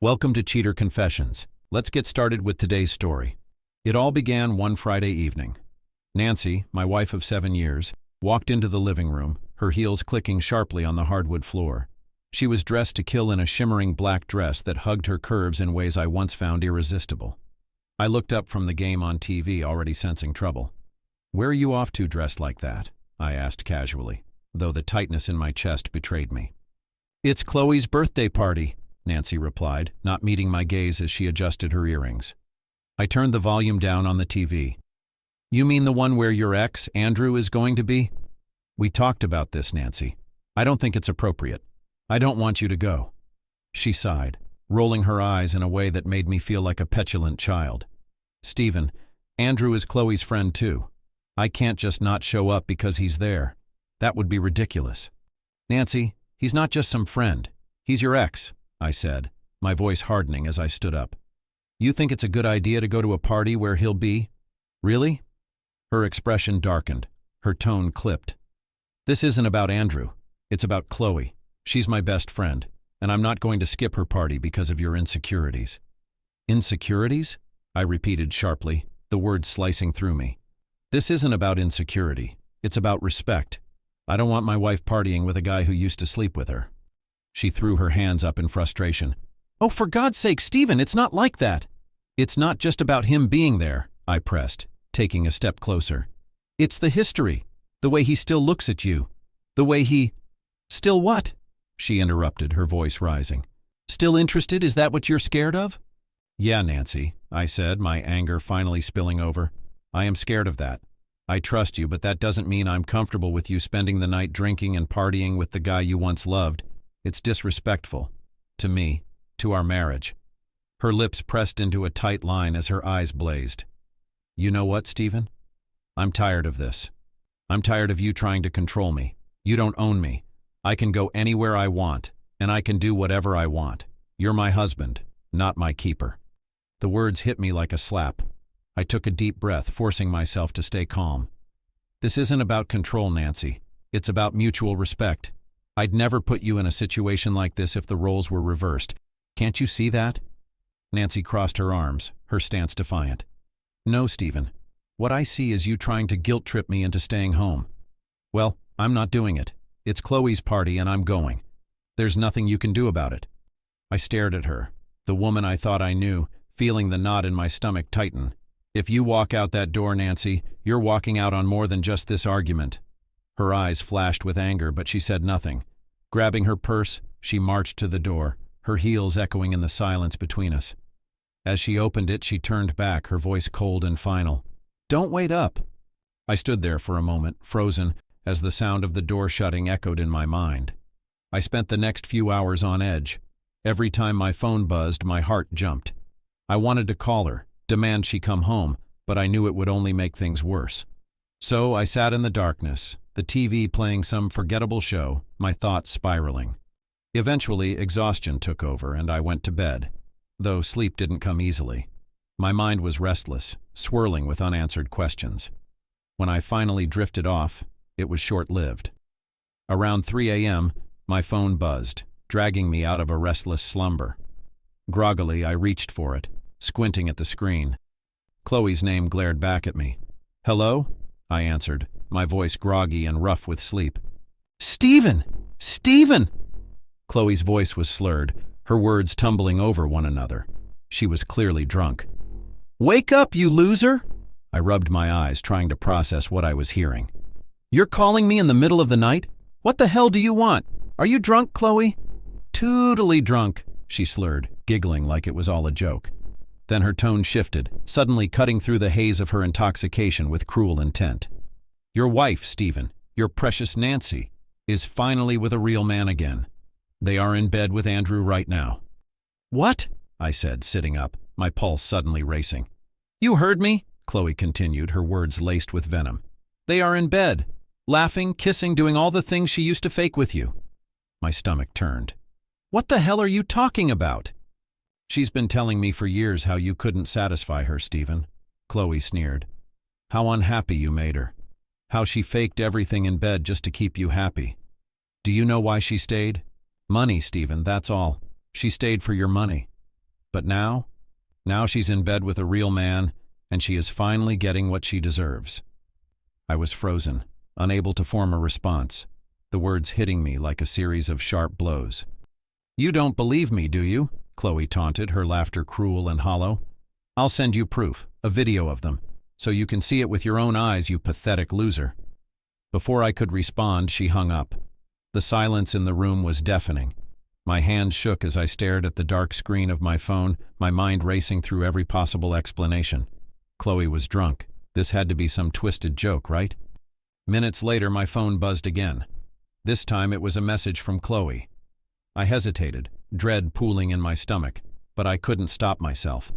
Welcome to Cheater Confessions. Let's get started with today's story. It all began one Friday evening. Nancy, my wife of 7 years, walked into the living room, her heels clicking sharply on the hardwood floor. She was dressed to kill in a shimmering black dress that hugged her curves in ways I once found irresistible. I looked up from the game on TV, already sensing trouble. "Where are you off to dressed like that?" I asked casually, though the tightness in my chest betrayed me. "It's Chloe's birthday party," Nancy replied, not meeting my gaze as she adjusted her earrings. I turned the volume down on the TV. "You mean the one where your ex, Andrew, is going to be?" "We talked about this, Nancy. I don't think it's appropriate. I don't want you to go." She sighed, rolling her eyes in a way that made me feel like a petulant child. "Stephen, Andrew is Chloe's friend too. I can't just not show up because he's there. That would be ridiculous." "Nancy, he's not just some friend. He's your ex," I said, my voice hardening as I stood up. "You think it's a good idea to go to a party where he'll be? Really?" Her expression darkened, her tone clipped. "This isn't about Andrew. It's about Chloe. She's my best friend, and I'm not going to skip her party because of your insecurities." "Insecurities?" I repeated sharply, the words slicing through me. "This isn't about insecurity. It's about respect. I don't want my wife partying with a guy who used to sleep with her." She threw her hands up in frustration. "Oh, for God's sake, Stephen, it's not like that." "It's not just about him being there," I pressed, taking a step closer. "It's the history, the way he still looks at you, the way he—" "Still what?" she interrupted, her voice rising. "Still interested? Is that what you're scared of?" "Yeah, Nancy," I said, my anger finally spilling over. "I am scared of that. I trust you, but that doesn't mean I'm comfortable with you spending the night drinking and partying with the guy you once loved. It's disrespectful. To me, to our marriage." Her lips pressed into a tight line as her eyes blazed. "You know what, Stephen? I'm tired of this. I'm tired of you trying to control me. You don't own me. I can go anywhere I want, and I can do whatever I want. You're my husband, not my keeper." The words hit me like a slap. I took a deep breath, forcing myself to stay calm. "This isn't about control, Nancy. It's about mutual respect. I'd never put you in a situation like this if the roles were reversed. Can't you see that?" Nancy crossed her arms, her stance defiant. "No, Stephen. What I see is you trying to guilt-trip me into staying home. Well, I'm not doing it. It's Chloe's party and I'm going. There's nothing you can do about it." I stared at her, the woman I thought I knew, feeling the knot in my stomach tighten. "If you walk out that door, Nancy, you're walking out on more than just this argument." Her eyes flashed with anger, but she said nothing. Grabbing her purse, she marched to the door, her heels echoing in the silence between us. As she opened it, she turned back, her voice cold and final. "Don't wait up." I stood there for a moment, frozen, as the sound of the door shutting echoed in my mind. I spent the next few hours on edge. Every time my phone buzzed, my heart jumped. I wanted to call her, demand she come home, but I knew it would only make things worse. So I sat in the darkness, the TV playing some forgettable show, my thoughts spiraling. Eventually, exhaustion took over and I went to bed, though sleep didn't come easily. My mind was restless, swirling with unanswered questions. When I finally drifted off, it was short-lived. Around 3 a.m., my phone buzzed, dragging me out of a restless slumber. Groggily, I reached for it, squinting at the screen. Chloe's name glared back at me. "Hello?" I answered, my voice groggy and rough with sleep. "Stephen! Stephen!" Chloe's voice was slurred, her words tumbling over one another. She was clearly drunk. "Wake up, you loser!" I rubbed my eyes, trying to process what I was hearing. "You're calling me in the middle of the night? What the hell do you want? Are you drunk, Chloe?" "Totally drunk," she slurred, giggling like it was all a joke. Then her tone shifted, suddenly cutting through the haze of her intoxication with cruel intent. "Your wife, Stephen, your precious Nancy, is finally with a real man again. They are in bed with Andrew right now." "What?" I said, sitting up, my pulse suddenly racing. "You heard me," Chloe continued, her words laced with venom. "They are in bed, laughing, kissing, doing all the things she used to fake with you." My stomach turned. "What the hell are you talking about?" "She's been telling me for years how you couldn't satisfy her, Stephen," Chloe sneered. "How unhappy you made her. How she faked everything in bed just to keep you happy. Do you know why she stayed? Money, Stephen, that's all. She stayed for your money. But now she's in bed with a real man, and she is finally getting what she deserves. I was frozen, unable to form a response, the words hitting me like a series of sharp blows. "You don't believe me, do you?" Chloe taunted, her laughter cruel and hollow. "I'll send you proof, a video of them, so you can see it with your own eyes, you pathetic loser." Before I could respond, she hung up. The silence in the room was deafening. My hands shook as I stared at the dark screen of my phone, my mind racing through every possible explanation. Chloe was drunk. This had to be some twisted joke, right? Minutes later, my phone buzzed again. This time it was a message from Chloe. I hesitated, dread pooling in my stomach, but I couldn't stop myself.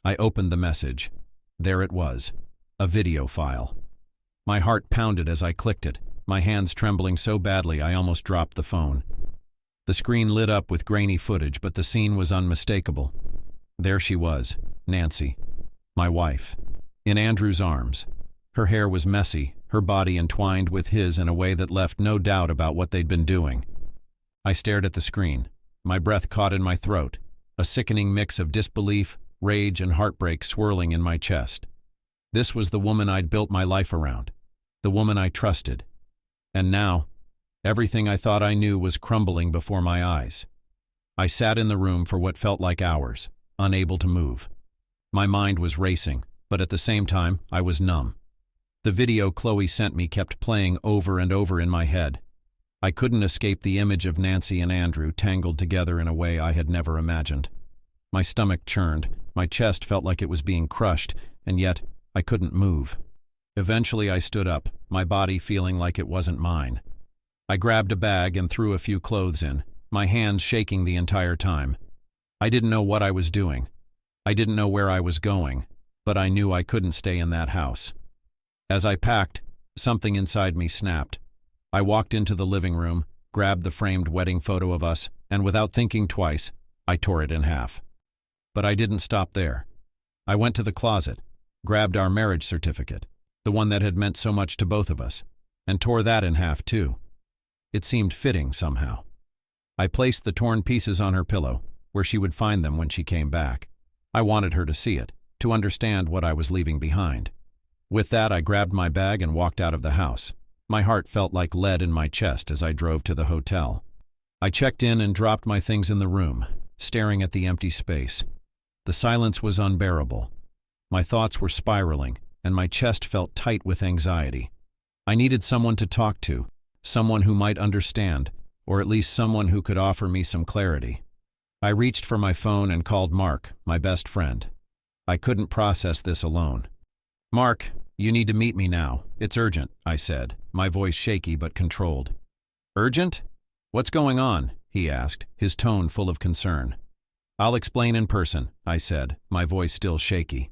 I opened the message. There it was, a video file. My heart pounded as I clicked it, my hands trembling so badly I almost dropped the phone. The screen lit up with grainy footage, but the scene was unmistakable. There she was, Nancy, my wife, in Andrew's arms. Her hair was messy, her body entwined with his in a way that left no doubt about what they'd been doing. I stared at the screen, my breath caught in my throat, a sickening mix of disbelief, rage, and heartbreak swirling in my chest. This was the woman I'd built my life around, the woman I trusted. And now, everything I thought I knew was crumbling before my eyes. I sat in the room for what felt like hours, unable to move. My mind was racing, but at the same time, I was numb. The video Chloe sent me kept playing over and over in my head. I couldn't escape the image of Nancy and Andrew tangled together in a way I had never imagined. My stomach churned, my chest felt like it was being crushed, and yet I couldn't move. Eventually I stood up, my body feeling like it wasn't mine. I grabbed a bag and threw a few clothes in, my hands shaking the entire time. I didn't know what I was doing. I didn't know where I was going, but I knew I couldn't stay in that house. As I packed, something inside me snapped. I walked into the living room, grabbed the framed wedding photo of us, and without thinking twice, I tore it in half. But I didn't stop there. I went to the closet, grabbed our marriage certificate, the one that had meant so much to both of us, and tore that in half too. It seemed fitting somehow. I placed the torn pieces on her pillow, where she would find them when she came back. I wanted her to see it, to understand what I was leaving behind. With that, I grabbed my bag and walked out of the house. My heart felt like lead in my chest as I drove to the hotel. I checked in and dropped my things in the room, staring at the empty space. The silence was unbearable. My thoughts were spiraling, and my chest felt tight with anxiety. I needed someone to talk to, someone who might understand, or at least someone who could offer me some clarity. I reached for my phone and called Mark, my best friend. I couldn't process this alone. "Mark, you need to meet me now. It's urgent," I said, my voice shaky but controlled. "Urgent? What's going on?" he asked, his tone full of concern. "I'll explain in person," I said, my voice still shaky.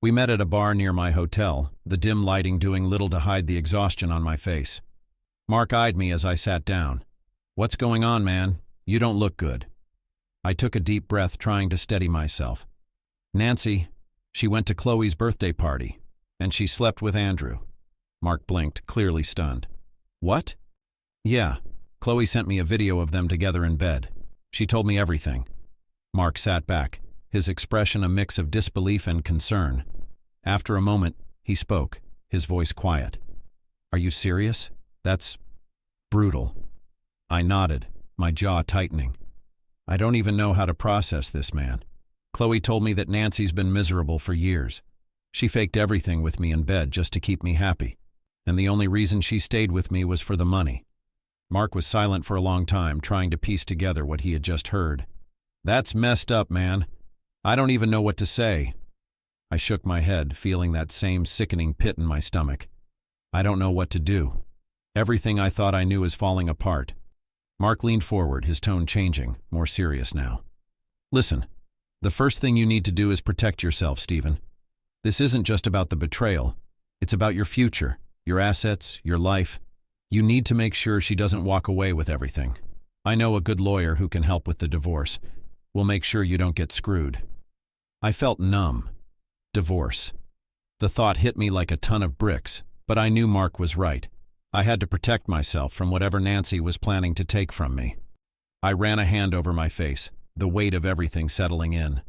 We met at a bar near my hotel, the dim lighting doing little to hide the exhaustion on my face. Mark eyed me as I sat down. "What's going on, man? You don't look good." I took a deep breath, trying to steady myself. "Nancy, she went to Chloe's birthday party, and she slept with Andrew." Mark blinked, clearly stunned. "What?" "Yeah, Chloe sent me a video of them together in bed. She told me everything." Mark sat back, his expression a mix of disbelief and concern. After a moment, he spoke, his voice quiet. "Are you serious? That's brutal." I nodded, my jaw tightening. I don't even know how to process this, man. Chloe told me that Nancy's been miserable for years. She faked everything with me in bed just to keep me happy, and the only reason she stayed with me was for the money. Mark was silent for a long time, trying to piece together what he had just heard. "That's messed up, man. I don't even know what to say." I shook my head, feeling that same sickening pit in my stomach. I don't know what to do. Everything I thought I knew is falling apart. Mark leaned forward, his tone changing, more serious now. "Listen, the first thing you need to do is protect yourself, Stephen. This isn't just about the betrayal. It's about your future, your assets, your life. You need to make sure she doesn't walk away with everything. I know a good lawyer who can help with the divorce. We'll make sure you don't get screwed." I felt numb. Divorce. The thought hit me like a ton of bricks, but I knew Mark was right. I had to protect myself from whatever Nancy was planning to take from me. I ran a hand over my face, the weight of everything settling in.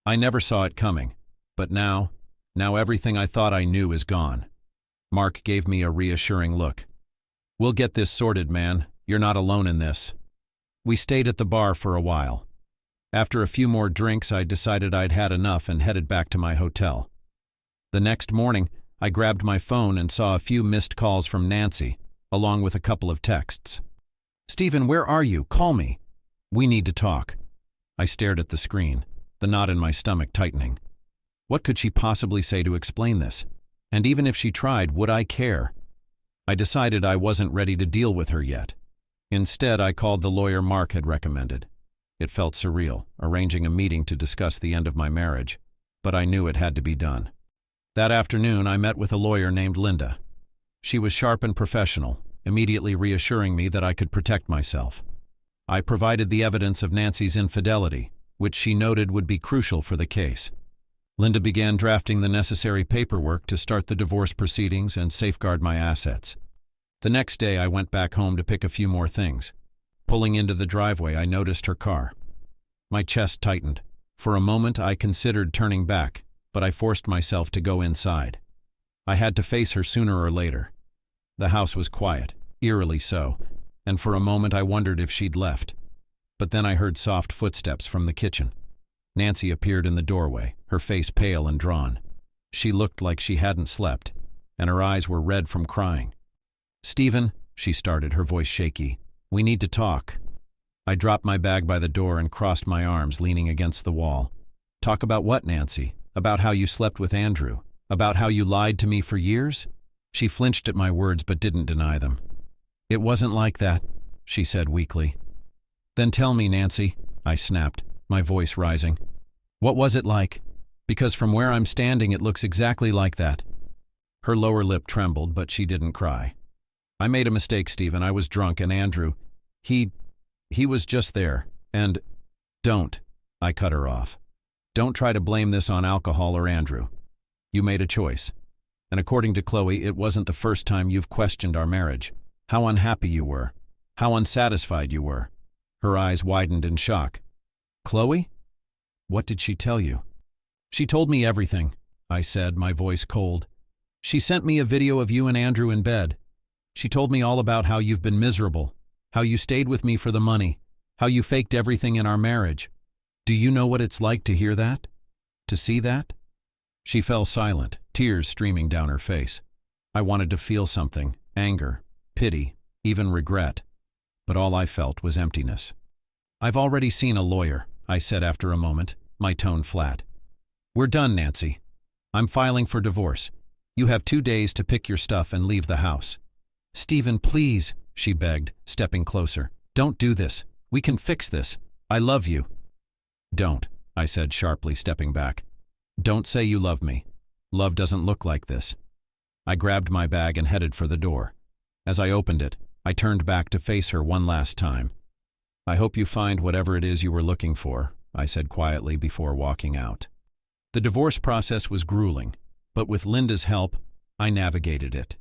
I never saw it coming. But now everything I thought I knew is gone. Mark gave me a reassuring look. We'll get this sorted, man. You're not alone in this. We stayed at the bar for a while. After a few more drinks, I decided I'd had enough and headed back to my hotel. The next morning, I grabbed my phone and saw a few missed calls from Nancy, along with a couple of texts. "Stephen, where are you? Call me. We need to talk." I stared at the screen, the knot in my stomach tightening. What could she possibly say to explain this? And even if she tried, would I care? I decided I wasn't ready to deal with her yet. Instead, I called the lawyer Mark had recommended. It felt surreal, arranging a meeting to discuss the end of my marriage, but I knew it had to be done. That afternoon, I met with a lawyer named Linda. She was sharp and professional, immediately reassuring me that I could protect myself. I provided the evidence of Nancy's infidelity, which she noted would be crucial for the case. Linda began drafting the necessary paperwork to start the divorce proceedings and safeguard my assets. The next day, I went back home to pick a few more things. Pulling into the driveway, I noticed her car. My chest tightened. For a moment, I considered turning back, but I forced myself to go inside. I had to face her sooner or later. The house was quiet, eerily so, and for a moment I wondered if she'd left. But then I heard soft footsteps from the kitchen. Nancy appeared in the doorway, her face pale and drawn. She looked like she hadn't slept, and her eyes were red from crying. "Stephen," she started, her voice shaky, "we need to talk." I dropped my bag by the door and crossed my arms, leaning against the wall. "Talk about what, Nancy? About how you slept with Andrew? About how you lied to me for years?" She flinched at my words but didn't deny them. "It wasn't like that," she said weakly. "Then tell me, Nancy," I snapped, my voice rising. "What was it like? Because from where I'm standing it looks exactly like that." Her lower lip trembled, but she didn't cry. "I made a mistake, Stephen. I was drunk, and Andrew, he was just there, and—" "Don't," I cut her off. "Don't try to blame this on alcohol or Andrew. You made a choice. And according to Chloe, it wasn't the first time you've questioned our marriage. How unhappy you were. How unsatisfied you were." Her eyes widened in shock. "Chloe? What did she tell you?" "She told me everything," I said, my voice cold. "She sent me a video of you and Andrew in bed. She told me all about how you've been miserable, how you stayed with me for the money, how you faked everything in our marriage. Do you know what it's like to hear that? To see that?" She fell silent, tears streaming down her face. I wanted to feel something, anger, pity, even regret. But all I felt was emptiness. "I've already seen a lawyer," I said after a moment, my tone flat. "We're done, Nancy. I'm filing for divorce. You have 2 days to pick your stuff and leave the house." "Stephen, please," she begged, stepping closer. "Don't do this. We can fix this. I love you." "Don't," I said sharply, stepping back. "Don't say you love me. Love doesn't look like this." I grabbed my bag and headed for the door. As I opened it, I turned back to face her one last time. "I hope you find whatever it is you were looking for," I said quietly before walking out. The divorce process was grueling, but with Linda's help, I navigated it.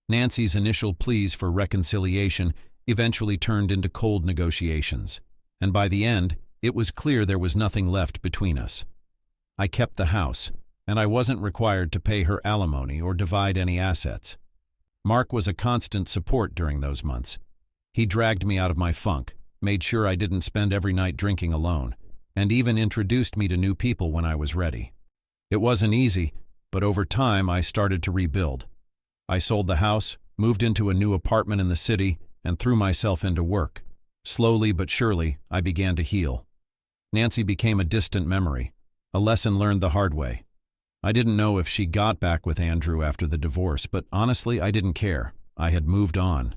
Nancy's initial pleas for reconciliation eventually turned into cold negotiations, and by the end, it was clear there was nothing left between us. I kept the house, and I wasn't required to pay her alimony or divide any assets. Mark was a constant support during those months. He dragged me out of my funk, made sure I didn't spend every night drinking alone, and even introduced me to new people when I was ready. It wasn't easy, but over time I started to rebuild. I sold the house, moved into a new apartment in the city, and threw myself into work. Slowly but surely, I began to heal. Nancy became a distant memory, a lesson learned the hard way. I didn't know if she got back with Andrew after the divorce, but honestly, I didn't care. I had moved on.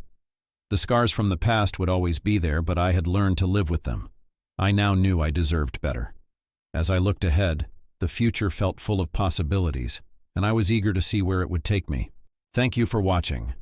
The scars from the past would always be there, but I had learned to live with them. I now knew I deserved better. As I looked ahead, the future felt full of possibilities, and I was eager to see where it would take me. Thank you for watching.